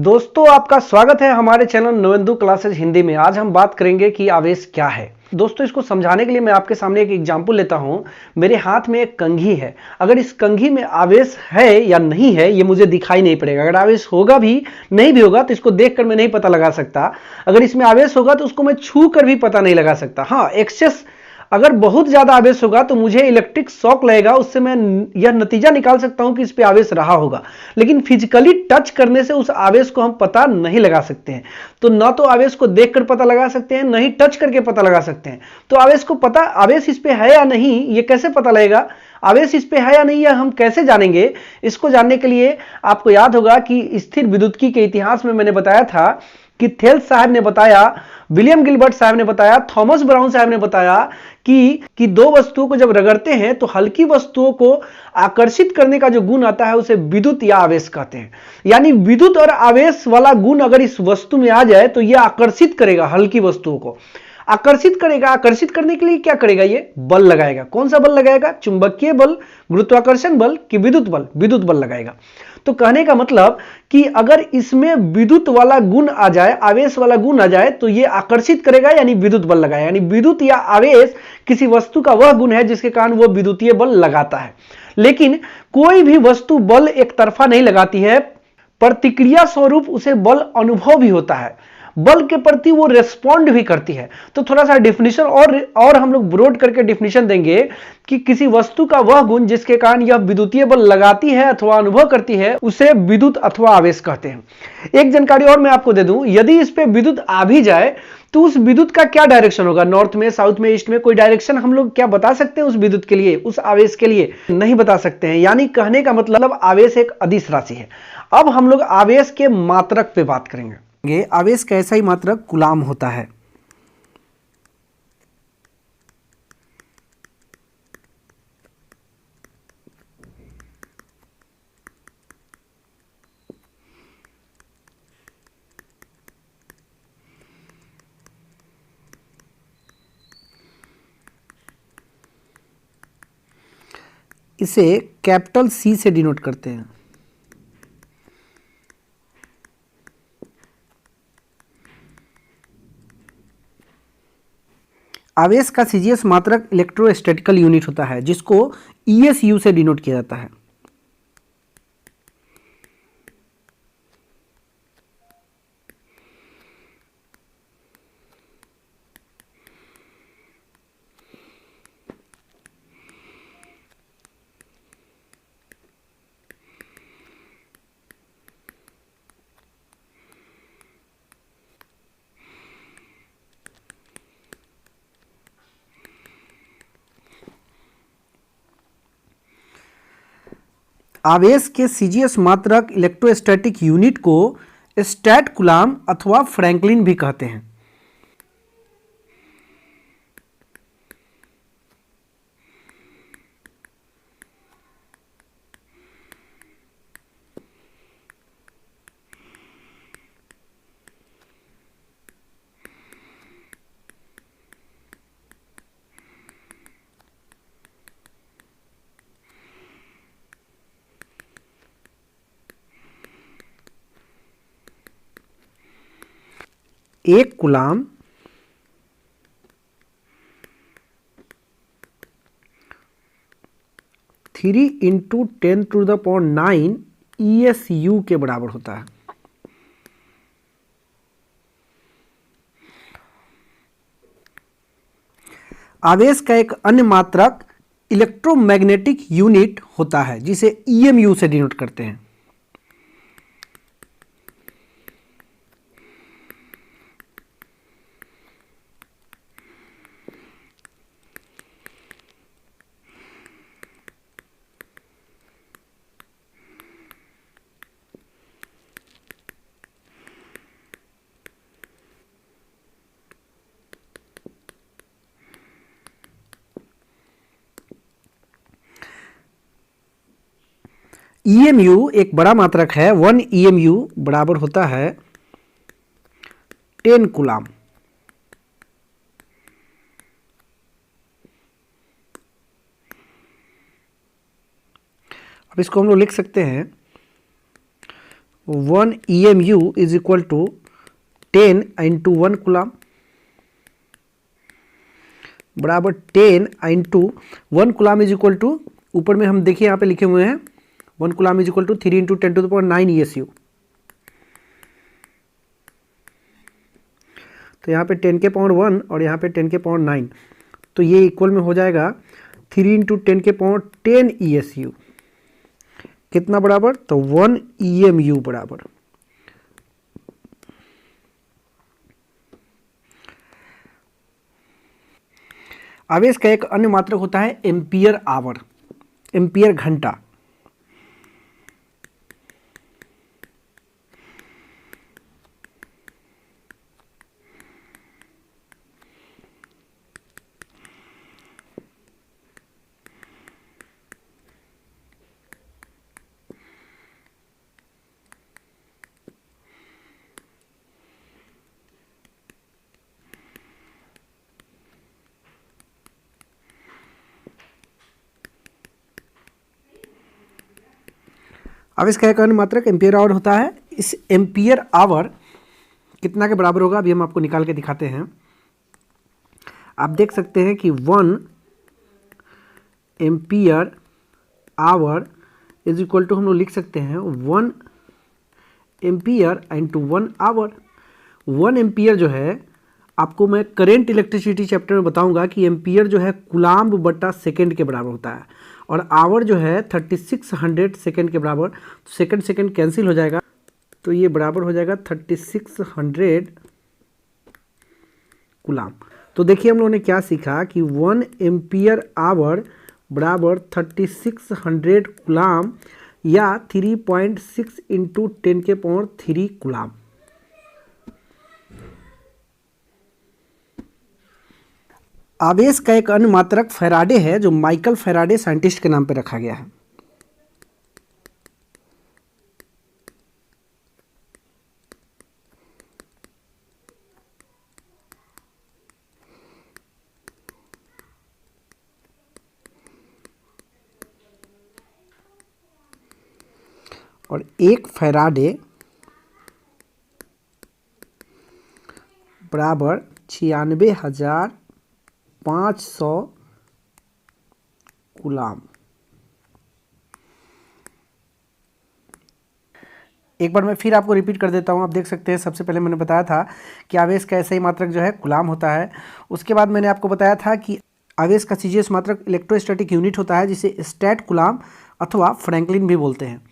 दोस्तों आपका स्वागत है हमारे चैनल नवेंदु क्लासेस हिंदी में। आज हम बात करेंगे कि आवेश क्या है। दोस्तों इसको समझाने के लिए मैं आपके सामने एक एग्जांपल लेता हूं। मेरे हाथ में एक कंघी है। अगर इस कंघी में आवेश है या नहीं है ये मुझे दिखाई नहीं पड़ेगा। अगर आवेश होगा भी नहीं भी होगा तो इसको देखकर मैं नहीं पता लगा सकता। अगर इसमें आवेश होगा तो उसको मैं छू कर भी पता नहीं लगा सकता। हाँ, एक्सेस अगर बहुत ज्यादा आवेश होगा तो मुझे इलेक्ट्रिक शॉक लगेगा, उससे मैं यह नतीजा निकाल सकता हूं कि इस पे आवेश रहा होगा। लेकिन फिजिकली टच करने से उस आवेश को हम पता नहीं लगा सकते हैं। तो ना तो आवेश को देखकर पता लगा सकते हैं, ना ही टच करके पता लगा सकते हैं। तो आवेश इस पे है या नहीं ये कैसे पता लगेगा, आवेश इस पे है या नहीं यह हम कैसे जानेंगे। इसको जानने के लिए आपको याद होगा कि स्थिर विद्युत्की के इतिहास में मैंने बताया था कि थेल्स साहब ने बताया, विलियम गिलबर्ट साहब ने बताया, थॉमस ब्राउन साहब ने बताया कि दो वस्तुओं को जब रगड़ते हैं तो हल्की वस्तुओं को आकर्षित करने का जो गुण आता है उसे विद्युत या आवेश कहते हैं। यानी विद्युत और आवेश वाला गुण अगर इस वस्तु में आ जाए तो यह आकर्षित करेगा, हल्की वस्तुओं को आकर्षित करेगा। आकर्षित करने के लिए क्या करेगा, ये बल लगाएगा। कौन सा बल लगाएगा, चुंबकीय बल, गुरुत्वाकर्षण बल कि विद्युत बल, विद्युत बल लगाएगा। तो कहने का मतलब कि अगर इसमें विद्युत वाला गुण आ जाए, आवेश वाला गुण आ जाए तो ये आकर्षित करेगा यानी विद्युत बल लगाएगा। यानी विद्युत या आवेश किसी वस्तु का वह गुण है जिसके कारण वो विद्युतीय बल लगाता है। लेकिन कोई भी वस्तु बल एक तरफा नहीं लगाती है, प्रतिक्रिया स्वरूप उसे बल अनुभव भी होता है, बल के प्रति वो रेस्पॉन्ड भी करती है। तो थोड़ा सा डिफिनीशन और हम लोग ब्रॉड करके डिफिनीशन देंगे कि किसी वस्तु का वह गुण जिसके कारण यह विद्युतीय बल लगाती है अथवा अनुभव करती है उसे विद्युत अथवा आवेश कहते हैं। एक जानकारी और मैं आपको दे दूं, यदि इस पे विद्युत आ भी जाए तो उस विद्युत का क्या डायरेक्शन होगा, नॉर्थ में, साउथ में, ईस्ट में, कोई डायरेक्शन हम लोग क्या बता सकते हैं उस विद्युत के लिए, उस आवेश के लिए? नहीं बता सकते हैं। यानी कहने का मतलब आवेश एक अदिश राशि है। अब हम लोग आवेश के मात्रक पे बात करेंगे। आवेश का ऐसा ही मात्रक कूलाम होता है। इसे कैपिटल सी से डिनोट करते हैं। आवेश का सीजीएस मात्रक इलेक्ट्रोस्टैटिकल यूनिट होता है जिसको ईएसयू से डिनोट किया जाता है। आवेश के सीजीएस मात्रक इलेक्ट्रोस्टैटिक यूनिट को स्टैट कूलाम अथवा फ्रैंकलिन भी कहते हैं। एक कूलाम 3 × 10⁹ ESU के बराबर होता है। आवेश का एक अन्य मात्रक इलेक्ट्रोमैग्नेटिक यूनिट होता है जिसे EMU से डिनोट करते हैं। EMU एक बड़ा मात्रक है। 1 EMU बराबर होता है 10 कूलाम। अब इसको हम लोग लिख सकते हैं 1 EMU is equal to 10 into 1 coulomb बराबर 10 into 1 coulomb is equal to, ऊपर में हम देखिए यहाँ पे लिखे हुए हैं 1 coulomb is equal to 3 into 10 to the power 9 ESU। तो यहाँ पे 10 के पावर 1 और यहाँ पे 10 के पावर 9, तो ये इक्वल में हो जाएगा 3 इंटू 10 के पावर 10 ESU। कितना बराबर? तो 1 EMU बराबर। आवेश का एक अन्य मात्रक होता है एम्पियर आवर, एम्पियर घंटा। आवेश का एक अन्य मात्रक एम्पियर आवर होता है। इस एम्पियर आवर कितना के बराबर होगा अभी हम आपको निकाल के दिखाते हैं। आप देख सकते हैं कि 1 ampere hour is equal to, हम लोग लिख सकते हैं 1 एम्पियर इंटू 1 आवर। 1 एम्पियर जो है, आपको मैं करेंट इलेक्ट्रिसिटी चैप्टर में बताऊंगा कि एम्पियर जो है कूलाम्ब बटा सेकेंड के बराबर होता है, और आवर जो है 3600 सेकेंड के बराबर। सेकेंड सेकेंड कैंसिल हो जाएगा, तो ये बराबर हो जाएगा 3600 कूलाम। तो देखिए हम लोगों ने क्या सीखा कि 1 एम्पियर आवर बराबर 3600 कूलाम या 3.6 इंटू 10 के पावर 3 कूलाम। आवेश का एक अन्य मात्रक फैराडे है, जो माइकल फैराडे साइंटिस्ट के नाम पर रखा गया है। और एक फैराडे बराबर 96,500 कूलाम। एक बार मैं फिर आपको रिपीट कर देता हूं। आप देख सकते हैं सबसे पहले मैंने बताया था कि आवेश का ऐसा ही मात्रक जो है कूलाम होता है। उसके बाद मैंने आपको बताया था कि आवेश का CGS मात्रक इलेक्ट्रोस्टैटिक यूनिट होता है, जिसे स्टैट कूलाम अथवा फ्रैंकलिन भी बोलते हैं।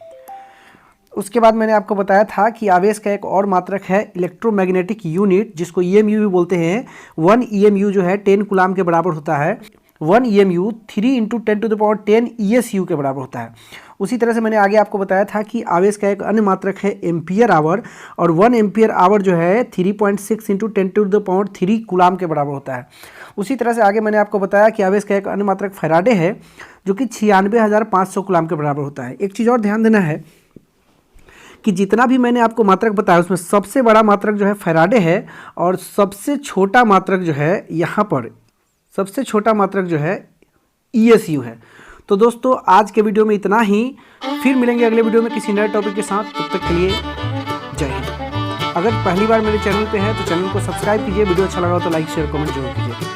उसके बाद मैंने आपको बताया था कि आवेश का एक और मात्रक है इलेक्ट्रोमैग्नेटिक यूनिट, जिसको EMU भी बोलते हैं। 1 EMU जो है 10 कूलाम के बराबर होता है। 1 EMU 3 into 10 to the power 10 ESU के बराबर होता है। उसी तरह से मैंने आगे आपको बताया था कि आवेश का एक अन्य मात्रक है एम्पियर आवर, और 1 एम्पियर आवर जो है 3.6 into 10 to the power 3 coulomb के बराबर होता है। उसी तरह से आगे मैंने आपको बताया कि आवेश का एक अन्य मात्रक फैराडे है, जो कि 96,500 कूलाम के बराबर होता है। एक चीज़ और ध्यान देना है कि जितना भी मैंने आपको मात्रक बताया उसमें सबसे बड़ा मात्रक जो है फैराडे है, और सबसे छोटा मात्रक जो है यहाँ पर, सबसे छोटा मात्रक जो है ESU है। तो दोस्तों आज के वीडियो में इतना ही, फिर मिलेंगे अगले वीडियो में किसी नए टॉपिक के साथ। तब तक के लिए जय हिंद। अगर पहली बार मेरे चैनल पे है तो चैनल को सब्सक्राइब कीजिए, वीडियो अच्छा लगा हो तो लाइक शेयर कमेंट जरूर कीजिए।